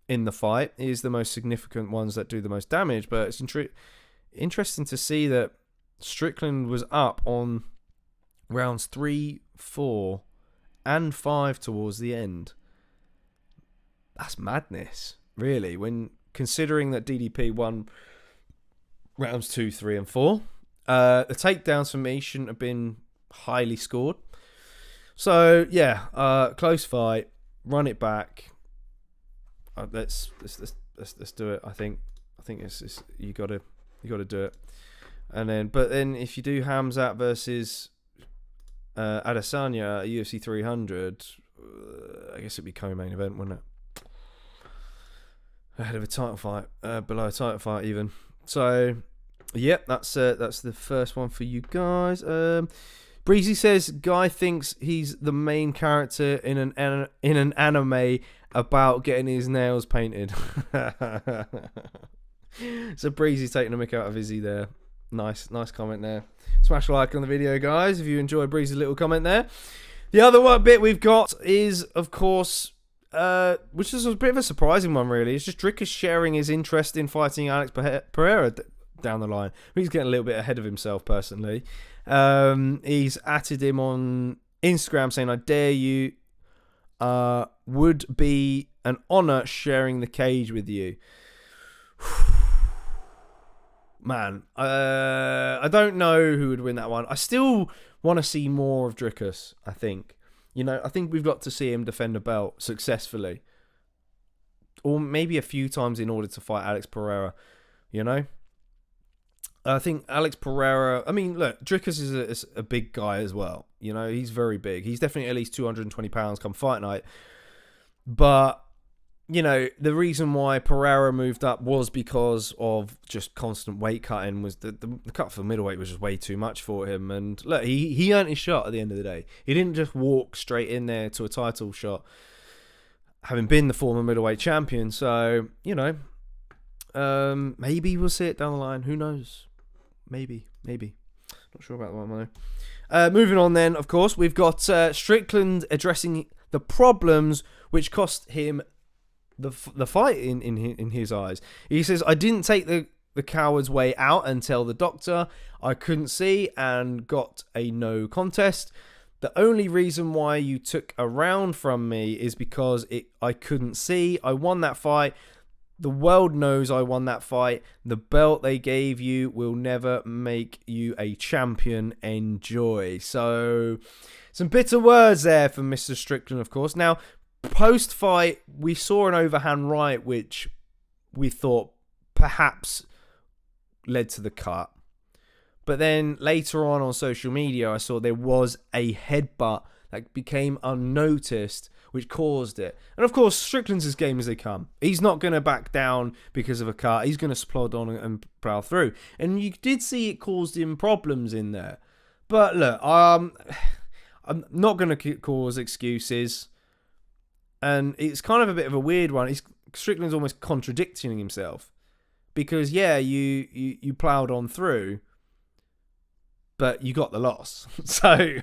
in the fight. It is the most significant ones that do the most damage, but it's interesting to see that Strickland was up on rounds 3, 4, and 5 towards the end. That's madness, really, when considering that DDP won rounds 2, 3, and 4. The takedowns for me shouldn't have been highly scored. So yeah, close fight. Run it back. Let's do it. I think it's you gotta do it. But then if you do Hamzat versus Adesanya at UFC 300, I guess it'd be co-main event, wouldn't it? Ahead of a title fight, below a title fight even. So, yep, that's the first one for you guys. Breezy says Guy thinks he's the main character in an anime about getting his nails painted. So Breezy's taking a mick out of Izzy there. Nice comment there. Smash a like on the video, guys, if you enjoyed Breezy's little comment there. The other bit we've got is, of course, which is a bit of a surprising one, really. It's just Dricus sharing his interest in fighting Alex Pereira down the line. He's getting a little bit ahead of himself, personally. He's atted him on Instagram saying, I dare you. Would be an honour sharing the cage with you. Man, I don't know who would win that one. I still want to see more of Dricus, I think. I think we've got to see him defend a belt successfully. Or maybe a few times in order to fight Alex Pereira, I think Alex Pereira, look, Dricus is a big guy as well. He's very big. He's definitely at least 220 pounds come fight night. But, the reason why Pereira moved up was because of just constant weight cutting. Was the cut for middleweight was just way too much for him. And look, he earned his shot at the end of the day. He didn't just walk straight in there to a title shot, having been the former middleweight champion. So, maybe we'll see it down the line. Who knows? Maybe. Not sure about that one, though. Moving on then, of course, we've got Strickland addressing the problems which cost him the fight in his eyes. He says, I didn't take the coward's way out and tell the doctor. I couldn't see and got a no contest. The only reason why you took a round from me is because I couldn't see. I won that fight. The world knows I won that fight. The belt they gave you will never make you a champion. Enjoy. So, some bitter words there from Mr. Strickland, of course. Now, post-fight, we saw an overhand right, which we thought perhaps led to the cut. But then later on social media, I saw there was a headbutt that became unnoticed, which caused it. And of course, Strickland's as game as they come. He's not going to back down because of a cut. He's going to plod on and plow through. And you did see it caused him problems in there. But look, I'm not going to cause excuses. And it's kind of a bit of a weird one. Strickland's almost contradicting himself. Because, yeah, you ploughed on through, but you got the loss. So,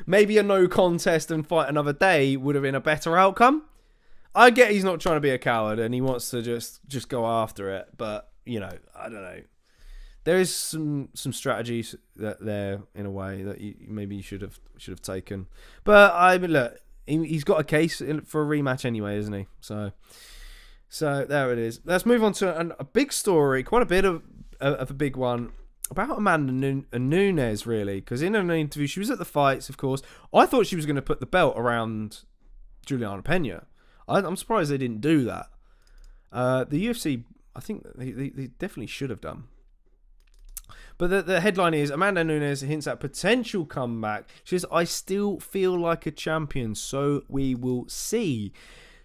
maybe a no contest and fight another day would have been a better outcome. I get he's not trying to be a coward and he wants to just go after it. But, I don't know. there is some strategies that there in a way that maybe you should have taken. But I mean, look, he's got a case for a rematch anyway, isn't he? So there it is. Let's move on to a big story, quite a bit of a big one, about Amanda Nunes, really, because in an interview, she was at the fights, of course. I thought she was going to put the belt around Juliana Pena. I'm surprised they didn't do that. The UFC, I think they definitely should have done. But the headline is, Amanda Nunes hints at potential comeback. She says, I still feel like a champion, so we will see.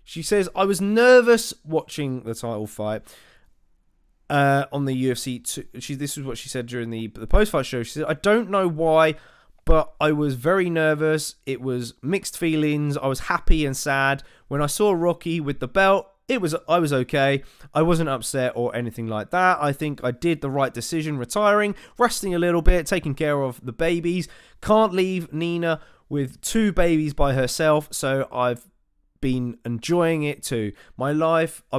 She says, I was nervous watching the title fight. On the UFC, this is what she said during the post-fight show. She said, I don't know why, but I was very nervous. It was mixed feelings. I was happy and sad. When I saw Rocky with the belt, I was okay. I wasn't upset or anything like that. I think I did the right decision, retiring, resting a little bit, taking care of the babies. Can't leave Nina with 2 babies by herself, so I've been enjoying it too. My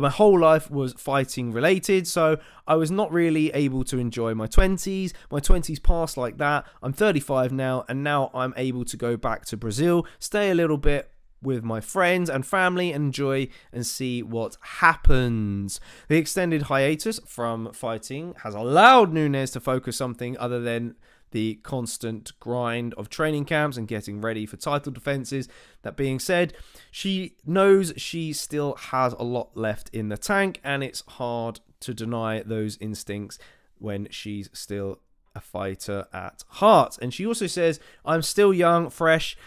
whole life was fighting related, so I was not really able to enjoy my 20s. My 20s passed like that. I'm 35 now, and now I'm able to go back to Brazil, stay a little bit with my friends and family, enjoy and see what happens. The extended hiatus from fighting has allowed Nunes to focus something other than the constant grind of training camps and getting ready for title defenses. That being said, she knows she still has a lot left in the tank, and it's hard to deny those instincts when she's still a fighter at heart. And she also says, I'm still young, fresh.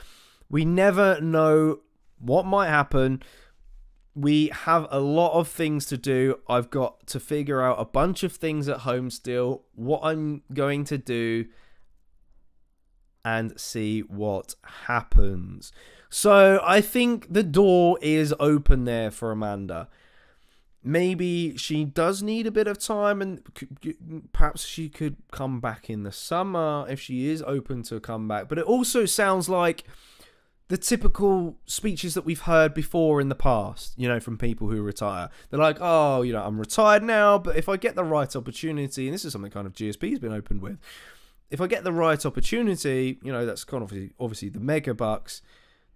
We never know what might happen. We have a lot of things to do. I've got to figure out a bunch of things at home still, what I'm going to do, and see what happens. So I think the door is open there for Amanda. Maybe she does need a bit of time, and perhaps she could come back in the summer if she is open to a comeback. But it also sounds like the typical speeches that we've heard before in the past, from people who retire. They're like, oh, I'm retired now, but if I get the right opportunity, and this is something kind of GSP's been opened with, if I get the right opportunity, that's kind of obviously the mega bucks,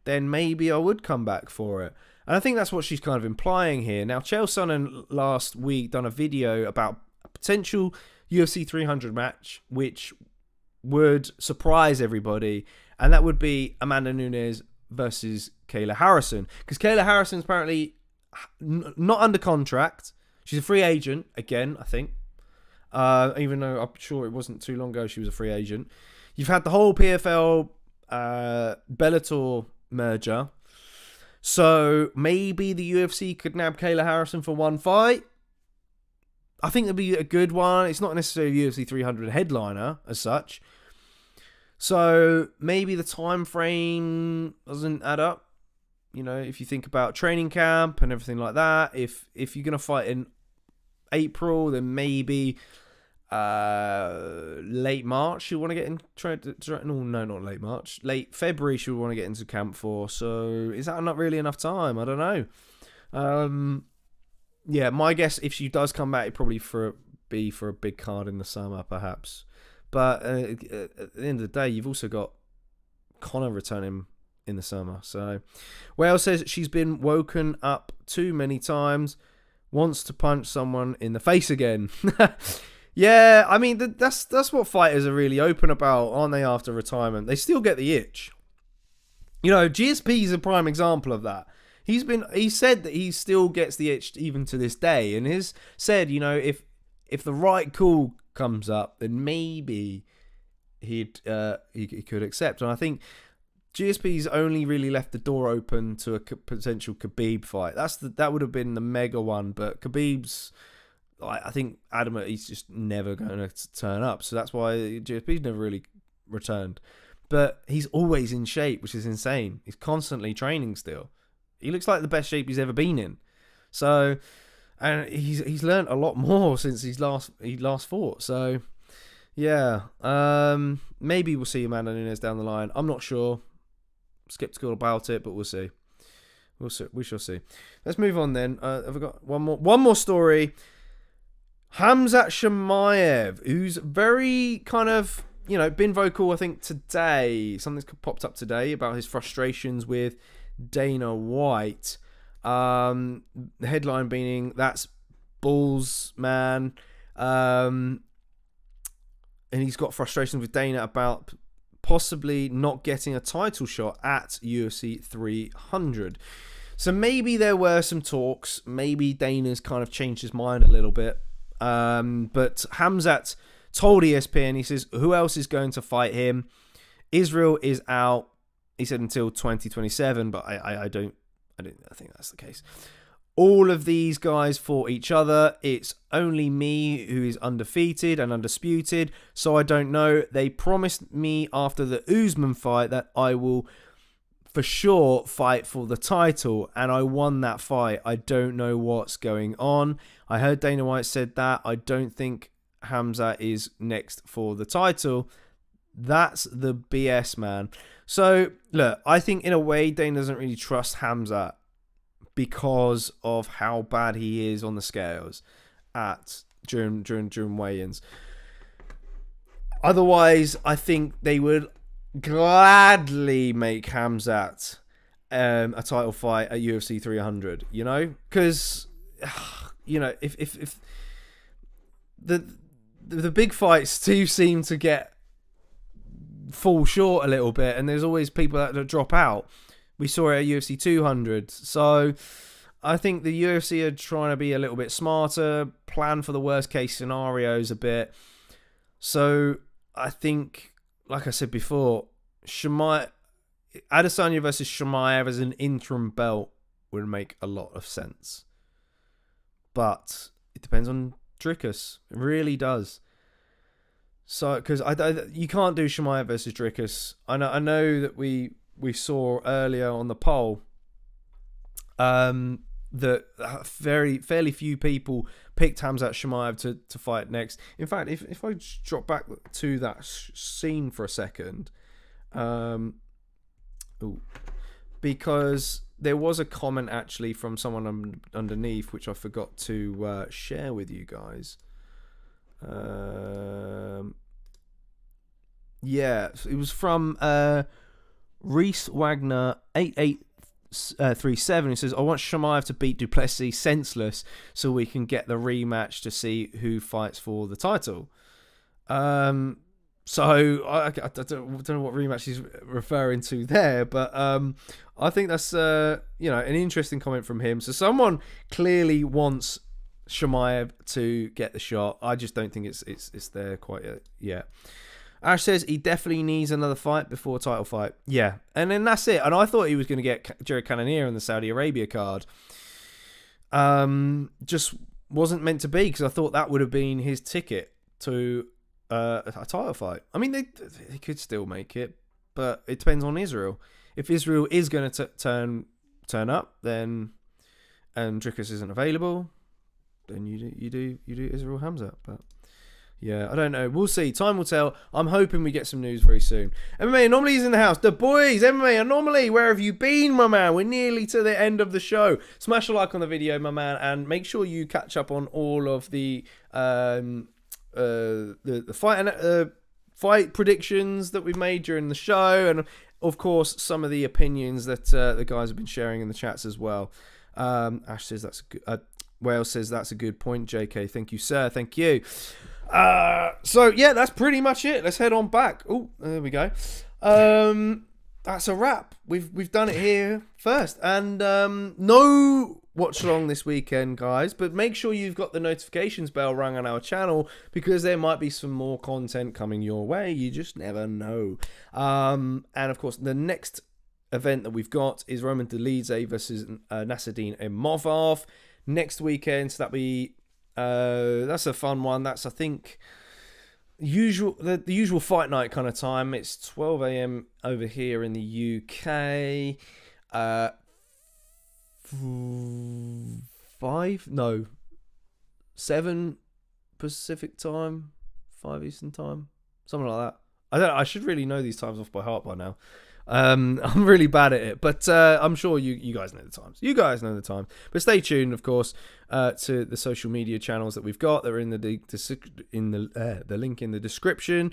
then maybe I would come back for it. And I think that's what she's kind of implying here. Now, Chael Sonnen last week done a video about a potential UFC 300 match, which would surprise everybody, and that would be Amanda Nunes versus Kayla Harrison. Because Kayla Harrison's apparently not under contract. She's a free agent, again, I think. Even though I'm sure it wasn't too long ago she was a free agent. You've had the whole PFL Bellator merger. So maybe the UFC could nab Kayla Harrison for one fight. I think that'd be a good one. It's not necessarily a UFC 300 headliner as such. So maybe the time frame doesn't add up. If you think about training camp and everything like that, if you're going to fight in April, then maybe late March she'll want to get in. No, not late March. Late February she'll want to get into camp for. So is that not really enough time? I don't know. Yeah, my guess, if she does come back, it'd probably be for a big card in the summer, perhaps. But at the end of the day, you've also got Conor returning in the summer. So Wales says she's been woken up too many times. Wants to punch someone in the face again. Yeah, I mean, that's what fighters are really open about, aren't they, after retirement? They still get the itch. GSP is a prime example of that. He said that he still gets the itch even to this day, and has said, if the right call comes up, then maybe he could accept. And I think GSP's only really left the door open to a potential Khabib fight. That would have been the mega one, but Khabib's, I think, adamant he's just never going to turn up. So that's why GSP's never really returned. But he's always in shape, which is insane. He's constantly training still. He looks like the best shape he's ever been in. So, and he's learned a lot more since he last fought. So, yeah, maybe we'll see Amanda Nunes down the line. I'm not sure. Skeptical about it, but we'll see. We shall see. Let's move on then. I've got one more story. Khamzat Chimaev, who's very kind of, been vocal, I think, today. Something's popped up today about his frustrations with Dana White. The headline being, that's balls, man. And he's got frustrations with Dana about possibly not getting a title shot at UFC 300. So maybe there were some talks. Maybe Dana's kind of changed his mind a little bit. But Khamzat told ESPN, he says, who else is going to fight him? Israel is out. He said until 2027, but I don't think that's the case. All of these guys fought each other. It's only me who is undefeated and undisputed, so I don't know. They promised me after the Usman fight that I will for sure fight for the title, and I won that fight. I don't know what's going on. I heard Dana White said that. I don't think Khamzat is next for the title. That's the BS, man. So, look, I think in a way Dana doesn't really trust Khamzat because of how bad he is on the scales during weigh-ins. Otherwise, I think they would gladly make Khamzat a title fight at UFC 300. Because if the big fights do seem to fall short a little bit, and there's always people that drop out. We saw it at UFC 200. So I think the UFC are trying to be a little bit smarter, plan for the worst case scenarios a bit. So I think, like I said before, Adesanya versus Chimaev as an interim belt would make a lot of sense. But it depends on Dricus. It really does. So, because you can't do Chimaev versus Dricus. I know that we saw earlier on the poll that fairly few people picked Khamzat Chimaev to fight next. In fact, if I drop back to that scene for a second, because there was a comment actually from someone underneath which I forgot to share with you guys. Yeah, it was from Reese Wagner 8837. He says, I want Chimaev to beat Du Plessis senseless so we can get the rematch to see who fights for the title. So I don't know what rematch he's referring to there, but I think that's an interesting comment from him. So someone clearly wants Chimaev to get the shot. I just don't think it's there quite yet. Ash says he definitely needs another fight before a title fight. Yeah, and then that's it. And I thought he was going to get Jared Cannonier on the Saudi Arabia card. Just wasn't meant to be, because I thought that would have been his ticket to a title fight. I mean, they could still make it, but it depends on Israel. If Israel is going to turn up, then and Dricus isn't available, then you do Israel Khamzat. But yeah, I don't know. We'll see. Time will tell. I'm hoping we get some news very soon. MMA Anomaly is in the house. The boys, MMA Anomaly, where have you been, my man? We're nearly to the end of the show. Smash a like on the video, my man, and make sure you catch up on all of the fight predictions that we've made during the show, and of course some of the opinions that the guys have been sharing in the chats as well. Ash says that's a good. Wales says that's a good point. JK, thank you, sir. Thank you. So yeah, that's pretty much it. Let's head on back. Oh, there we go. That's a wrap. We've done it here first, and no watch along this weekend, guys. But make sure you've got the notifications bell rung on our channel, because there might be some more content coming your way. You just never know. And of course, the next event that we've got is Roman Dolidze versus Nasruddin Imavov next weekend. So that's a fun one. That's, I think, the usual fight night kind of time. It's 12 a.m. over here in the UK. 7 Pacific time, 5 Eastern time, something like that. I should really know these times off by heart by now. I'm really bad at it, but I'm sure you guys know the times. You guys know the time. But stay tuned, of course, to the social media channels that we've got. They're in the link in the description.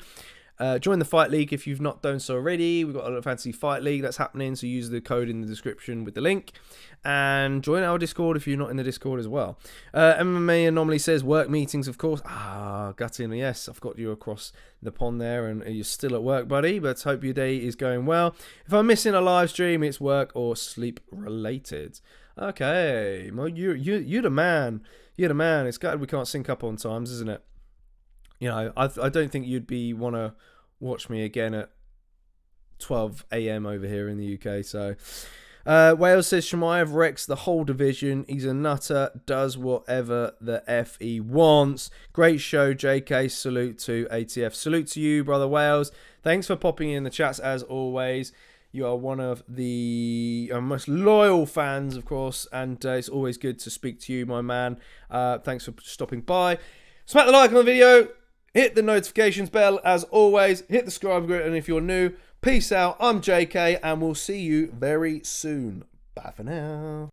Join the Fight League if you've not done so already. We've got a fancy Fight League that's happening, so use the code in the description with the link. And join our Discord if you're not in the Discord as well. MMA Anomaly says work meetings, of course. Gutting, yes, I've got you across the pond there, and you're still at work, buddy, but hope your day is going well. If I'm missing a live stream, it's work or sleep related. Okay, well, you're the man. You're the man. It's glad we can't sync up on times, isn't it? You know, I don't think you'd want to watch me again at 12 a.m. over here in the UK. So, Wales says Chimaev wrecks the whole division. He's a nutter, does whatever the F he wants. Great show, JK. Salute to ATF. Salute to you, brother Wales. Thanks for popping in the chats as always. You are one of the most loyal fans, of course, and it's always good to speak to you, my man. Thanks for stopping by. Smack the like on the video. Hit the notifications bell as always. Hit the subscribe button, and if you're new, peace out. I'm JK, and we'll see you very soon. Bye for now.